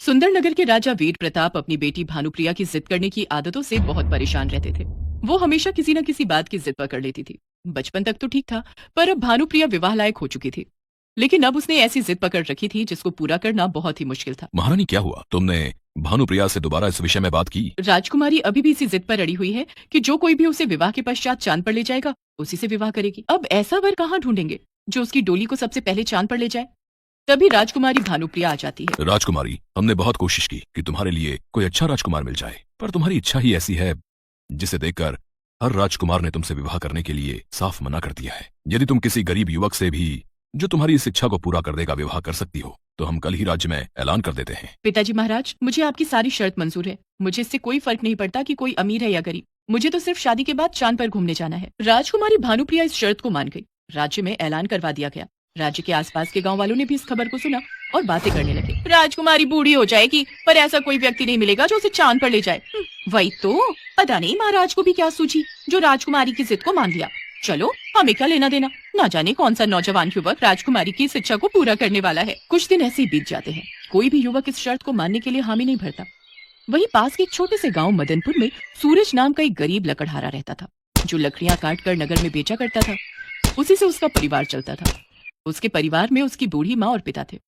सुंदरनगर के राजा वीर प्रताप अपनी बेटी भानुप्रिया की जिद करने की आदतों से बहुत परेशान रहते थे। वो हमेशा किसी न किसी बात की जिद पकड़ लेती थी। बचपन तक तो ठीक था, पर अब भानुप्रिया विवाह लायक हो चुकी थी। लेकिन अब उसने ऐसी जिद पकड़ रखी थी जिसको पूरा करना बहुत ही मुश्किल था। महारानी, क्या हुआ? तुमने भानुप्रिया से दोबारा इस विषय में बात की? राजकुमारी अभी भी इसी जिद पर अड़ी हुई है कि जो कोई भी उसे विवाह के पश्चात चांद पर ले जाएगा, उसी से विवाह करेगी। अब ऐसा वर कहाँ ढूंढेंगे जो उसकी डोली को सबसे पहले चांद पर ले जाए। तभी राजकुमारी भानुप्रिया आ जाती है। राजकुमारी, हमने बहुत कोशिश की कि तुम्हारे लिए कोई अच्छा राजकुमार मिल जाए, पर तुम्हारी इच्छा ही ऐसी है जिसे देखकर हर राजकुमार ने तुमसे विवाह करने के लिए साफ मना कर दिया है। यदि तुम किसी गरीब युवक से भी जो तुम्हारी इस इच्छा को पूरा कर देगा विवाह कर सकती हो, तो हम कल ही राज्य में ऐलान कर देते हैं। पिताजी महाराज, मुझे आपकी सारी शर्त मंजूर है। मुझे इससे कोई फर्क नहीं पड़ता कि कोई अमीर है या गरीब। मुझे तो सिर्फ शादी के बाद चांद पर घूमने जाना है। राजकुमारी भानुप्रिया इस शर्त को मान गई। राज्य में ऐलान करवा दिया गया। राज्य के आसपास के गांव वालों ने भी इस खबर को सुना और बातें करने लगे। राजकुमारी बूढ़ी हो जाएगी, पर ऐसा कोई व्यक्ति नहीं मिलेगा जो उसे चांद पर ले जाए। वही तो, पता नहीं महाराज को भी क्या सूझी जो राजकुमारी की जिद को मान लिया। चलो, हमें क्या लेना देना। ना जाने कौन सा नौजवान युवक राजकुमारी की इस इच्छा को पूरा करने वाला है। कुछ दिन ऐसे ही बीत जाते हैं। कोई भी युवक इस शर्त को मानने के लिए हामी नहीं भरता। वहीं पास के एक छोटे से गांव मदनपुर में सूरज नाम का एक गरीब लकड़हारा रहता था, जो लकड़ियां काट कर नगर में बेचा करता था। उसी से उसका परिवार चलता था। उसके परिवार में उसकी बूढ़ी माँ और पिता थे।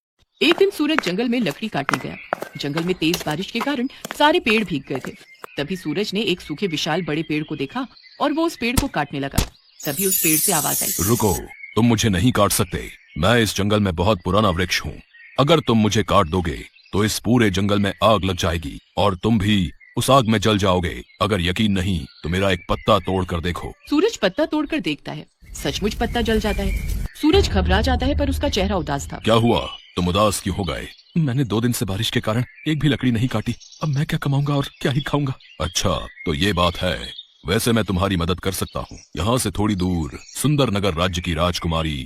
एक दिन सूरज जंगल में लकड़ी काटने गया। जंगल में तेज बारिश के कारण सारे पेड़ भीग गए थे। तभी सूरज ने एक सूखे विशाल बड़े पेड़ को देखा और वो उस पेड़ को काटने लगा। तभी उस पेड़ से आवाज आई, रुको, तुम मुझे नहीं काट सकते। मैं इस जंगल में बहुत पुराना वृक्ष हूँ। अगर तुम मुझे काट दोगे तो इस पूरे जंगल में आग लग जाएगी और तुम भी उस आग में जल जाओगे। अगर यकीन नहीं तो मेरा एक पत्ता तोड़ कर देखो। सूरज पत्ता तोड़कर देखता है। सचमुच पत्ता जल जाता है। सूरज घबरा जाता है, पर उसका चेहरा उदास था। क्या हुआ? तुम उदास क्यों हो गए? मैंने 2 दिन से बारिश के कारण एक भी लकड़ी नहीं काटी। अब मैं क्या कमाऊंगा और क्या ही खाऊंगा। अच्छा, तो ये बात है। वैसे मैं तुम्हारी मदद कर सकता हूँ। यहाँ से थोड़ी दूर सुंदरनगर राज्य की राजकुमारी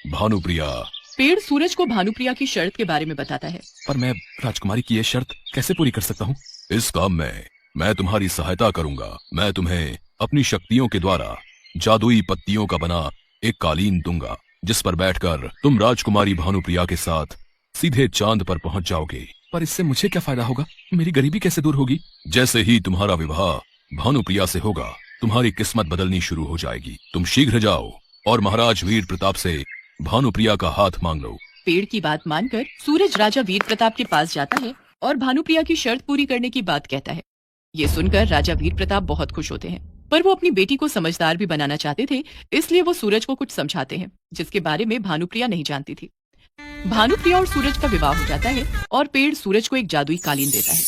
भानुप्रिया। पेड़ सूरज को भानुप्रिया की शर्त के बारे में बताता है। पर मैं राजकुमारी की ये शर्त कैसे पूरी कर सकता हूँ? इस काम में मैं तुम्हारी सहायता करूंगा। मैं तुम्हें अपनी शक्तियों के द्वारा जादुई पत्तियों का बना एक कालीन दूंगा, जिस पर बैठकर तुम राजकुमारी भानुप्रिया के साथ सीधे चांद पर पहुंच जाओगे। पर इससे मुझे क्या फायदा होगा? मेरी गरीबी कैसे दूर होगी? जैसे ही तुम्हारा विवाह भानुप्रिया से होगा, तुम्हारी किस्मत बदलनी शुरू हो जाएगी। तुम शीघ्र जाओ और महाराज वीर प्रताप से भानुप्रिया का हाथ मांग लो। पेड़ की बात मानकर सूरज राजा वीर प्रताप के पास जाता है और भानुप्रिया की शर्त पूरी करने की बात कहता है। ये सुनकर राजा वीर प्रताप बहुत खुश होते हैं, पर वो अपनी बेटी को समझदार भी बनाना चाहते थे, इसलिए वो सूरज को कुछ समझाते हैं जिसके बारे में भानुप्रिया नहीं जानती थी। भानुप्रिया और सूरज का विवाह हो जाता है और पेड़ सूरज को एक जादुई कालीन देता है।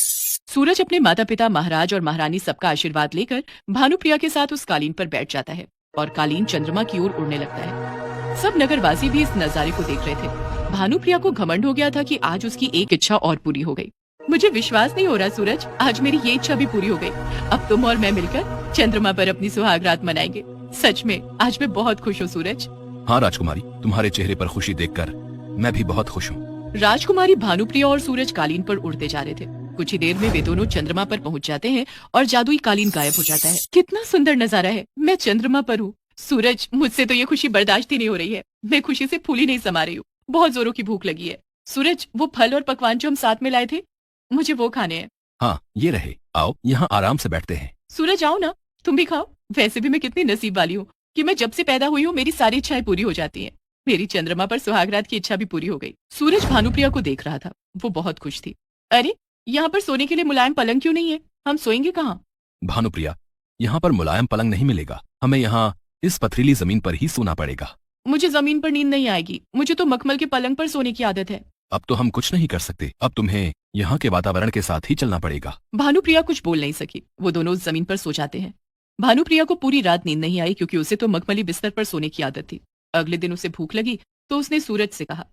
सूरज अपने माता पिता, महाराज और महारानी सबका आशीर्वाद लेकर भानुप्रिया के साथ उस कालीन पर बैठ जाता है और कालीन चंद्रमा की ओर उड़ने लगता है। सब नगरवासी भी इस नजारे को देख रहे थे। भानुप्रिया को घमंड हो गया था कि आज उसकी एक इच्छा और पूरी हो गई। मुझे विश्वास नहीं हो रहा सूरज, आज मेरी ये इच्छा भी पूरी हो गई। अब तुम और मैं मिलकर चंद्रमा पर अपनी सुहाग रात मनाएंगे। सच में आज मैं बहुत खुश हूँ सूरज। हाँ राजकुमारी, तुम्हारे चेहरे पर खुशी देखकर मैं भी बहुत खुश हूँ। राजकुमारी भानुप्रिया और सूरज कालीन पर उड़ते जा रहे थे। कुछ ही देर में वे दोनों चंद्रमा पर पहुंच जाते हैं और जादुई कालीन गायब हो जाता है। कितना सुंदर नजारा है। मैं चंद्रमा पर हूँ। सूरज, मुझसे तो ये खुशी बर्दाश्त ही नहीं हो रही है। मैं खुशी से फूली नहीं समा रही हूँ। बहुत जोरों की भूख लगी है। सूरज, वो फल और पकवान जो हम साथ में लाए थे, मुझे वो खाने हैं। हाँ, ये रहे। आओ, यहाँ आराम से बैठते हैं। सूरज, आओ ना, तुम भी खाओ। वैसे भी मैं कितनी नसीब वाली हूँ कि मैं जब से पैदा हुई हूँ मेरी सारी इच्छाएं पूरी हो जाती हैं। मेरी चंद्रमा पर सुहागरात की इच्छा भी पूरी हो गई। सूरज भानुप्रिया को देख रहा था। वो बहुत खुश थी। अरे, यहाँ पर सोने के लिए मुलायम पलंग क्यों नहीं है? हम सोएंगे कहाँ? भानुप्रिया, यहाँ पर मुलायम पलंग नहीं मिलेगा। हमें यहाँ इस पथरीली जमीन पर ही सोना पड़ेगा। मुझे जमीन पर नींद नहीं आएगी। मुझे तो मखमल के पलंग पर सोने की आदत है। अब तो हम कुछ नहीं कर सकते। अब तुम्हें यहाँ के वातावरण के साथ ही चलना पड़ेगा। भानुप्रिया कुछ बोल नहीं सकी। वो दोनों उस जमीन पर सो जाते हैं। भानुप्रिया को पूरी रात नींद नहीं आई क्योंकि उसे तो मखमली बिस्तर पर सोने की आदत थी। अगले दिन उसे भूख लगी तो उसने सूरज से कहा,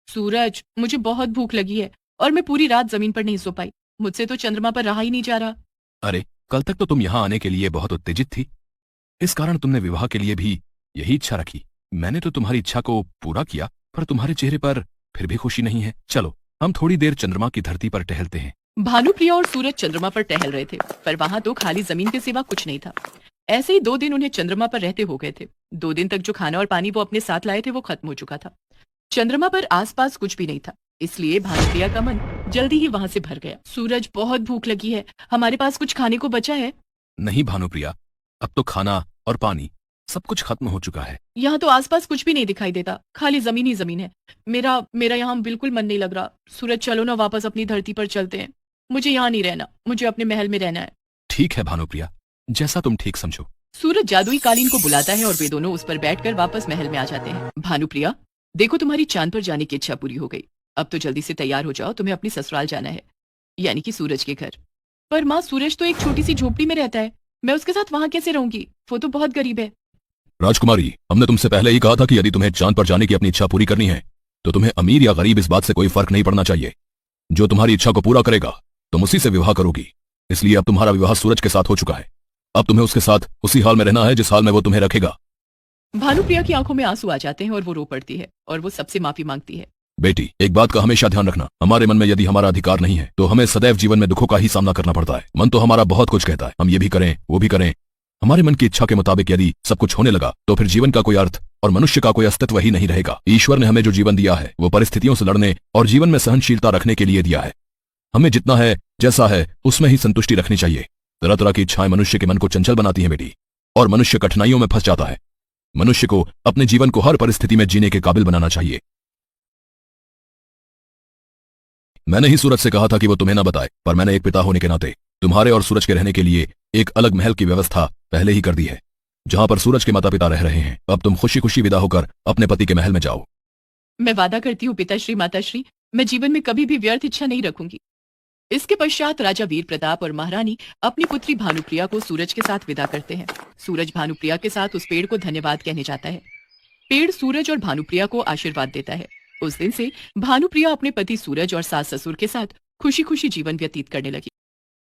सूरज, मुझे बहुत भूख लगी है और मैं पूरी रात जमीन पर नहीं सो पाई। मुझसे तो चंद्रमा पर रहा ही नहीं जा रहा। अरे, कल तक तो तुम यहाँ आने के लिए बहुत उत्तेजित थी। इस कारण तुमने विवाह के लिए भी यही इच्छा रखी। मैंने तो तुम्हारी इच्छा को पूरा किया, पर तुम्हारे चेहरे पर फिर भी खुशी नहीं है। चलो, हम थोड़ी देर चंद्रमा की धरती पर टहलते हैं। भानुप्रिया और सूरज चंद्रमा पर टहल रहे थे, पर वहां तो खाली जमीन के सिवा कुछ नहीं था। ऐसे ही 2 दिन उन्हें चंद्रमा पर रहते हो गए थे। 2 दिन तक जो खाना और पानी वो अपने साथ लाए थे वो खत्म हो चुका था। चंद्रमा पर आसपास कुछ भी नहीं था। इसलिए भानुप्रिया का मन जल्दी ही वहां से भर गया। सूरज, बहुत भूख लगी है, हमारे पास कुछ खाने को बचा है? नहीं भानुप्रिया, अब तो खाना और पानी सब कुछ खत्म हो चुका है। यहाँ तो आसपास कुछ भी नहीं दिखाई देता, खाली जमीन ही जमीन है। मेरा मेरा यहाँ बिल्कुल मन नहीं लग रहा। सूरज, चलो ना वापस अपनी धरती पर चलते हैं। मुझे यहाँ नहीं रहना, मुझे अपने महल में रहना है। ठीक है भानुप्रिया, जैसा तुम ठीक समझो। सूरज जादुई कालीन को बुलाता है और वे दोनों उस पर बैठकर वापस महल में आ जाते हैं। भानुप्रिया, देखो तुम्हारी चांद पर जाने की इच्छा पूरी हो गई। अब तो जल्दी से तैयार हो जाओ, तुम्हें अपनी ससुराल जाना है, यानी कि सूरज के घर। पर माँ, सूरज तो एक छोटी सी झोपड़ी में रहता है, मैं उसके साथ वहां कैसे रहूंगी? वो तो बहुत गरीब है। राजकुमारी, हमने तुमसे पहले ही कहा था कि यदि तुम्हें चांद पर जाने की अपनी इच्छा पूरी करनी है तो तुम्हें अमीर या गरीब इस बात से कोई फर्क नहीं पड़ना चाहिए। जो तुम्हारी इच्छा को पूरा करेगा तुम उसी से विवाह करोगी। इसलिए अब तुम्हारा विवाह सूरज के साथ हो चुका है। अब तुम्हें उसके साथ उसी हाल में रहना है जिस हाल में वो तुम्हें रखेगा। भानुप्रिया की आंखों में आंसू आ जाते हैं और वो रो पड़ती है और वो सबसे माफी मांगती है। बेटी, एक बात का हमेशा ध्यान रखना, हमारे मन में यदि हमारा अधिकार नहीं है तो हमें सदैव जीवन में दुखों का ही सामना करना पड़ता है। मन तो हमारा बहुत कुछ कहता है, हम ये भी करें वो भी करें। हमारे मन की इच्छा के मुताबिक यदि सब कुछ होने लगा तो फिर जीवन का कोई अर्थ और मनुष्य का कोई अस्तित्व ही नहीं रहेगा। ईश्वर ने हमें जो जीवन दिया है वो परिस्थितियों से लड़ने और जीवन में सहनशीलता रखने के लिए दिया है। हमें जितना है, जैसा है, उसमें ही संतुष्टि रखनी चाहिए। तरह तरह की इच्छाएं मनुष्य के मन को चंचल बनाती हैं बेटी, और मनुष्य कठिनाइयों में फंस जाता है। मनुष्य को अपने जीवन को हर परिस्थिति में जीने के काबिल बनाना चाहिए। मैंने ही सूरज से कहा था कि वो तुम्हें ना बताए, पर मैंने एक पिता होने के नाते तुम्हारे और सूरज के रहने के लिए एक अलग महल की व्यवस्था पहले ही कर दी है, जहां पर सूरज के माता पिता रह रहे हैं। अब तुम खुशी खुशी विदा होकर अपने पति के महल में जाओ। मैं वादा करती हूँ पिताश्री, माताश्री, मैं जीवन में कभी भी व्यर्थ इच्छा नहीं रखूंगी। इसके पश्चात राजा वीर प्रताप और महारानी अपनी पुत्री भानुप्रिया को सूरज के साथ विदा करते हैं। सूरज भानुप्रिया के साथ उस पेड़ को धन्यवाद कहने जाता है। पेड़ सूरज और भानुप्रिया को आशीर्वाद देता है। उस दिन से भानुप्रिया अपने पति सूरज और सास ससुर के साथ खुशी खुशी जीवन व्यतीत करने लगी।